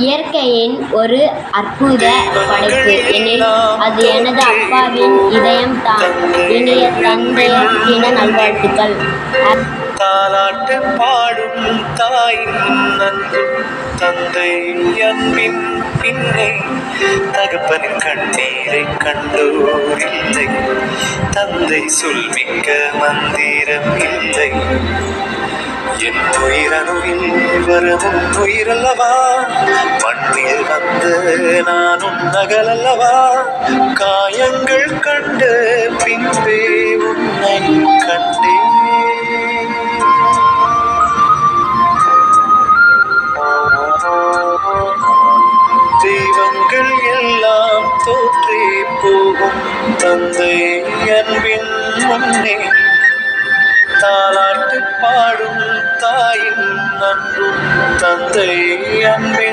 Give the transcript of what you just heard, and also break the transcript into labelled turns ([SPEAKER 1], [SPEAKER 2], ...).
[SPEAKER 1] இயற்கையின் ஒரு அற்புத படைப்பு எனில் அது எனது அப்பாவின் இதயம்தான். இனிய தந்தையர் தின நல்வாழ்த்துக்கள்.
[SPEAKER 2] தாலாட்டு பாடும் தாயின் அன்பும் தந்தை அன்பின் பின்னே தகப்பனின் கண்ணீரை கண்டோர் இல்லை. தந்தை சொல்மிக்க மந்திரம் இல்லை. என் துயிரணுவில் வரவும் துயிரல்லவா, மண்ணில் வந்த நானும் நகலல்லவா, காயங்கள் கண்ட பின்பே உன்னை கண்டே. தெய்வங்கள் எல்லாம் தோற்றே போகும் தந்தை அன்பின் முன்னே. தாலாட்டு பாடும் தாயின் அன்பும் தந்தை அன்பே.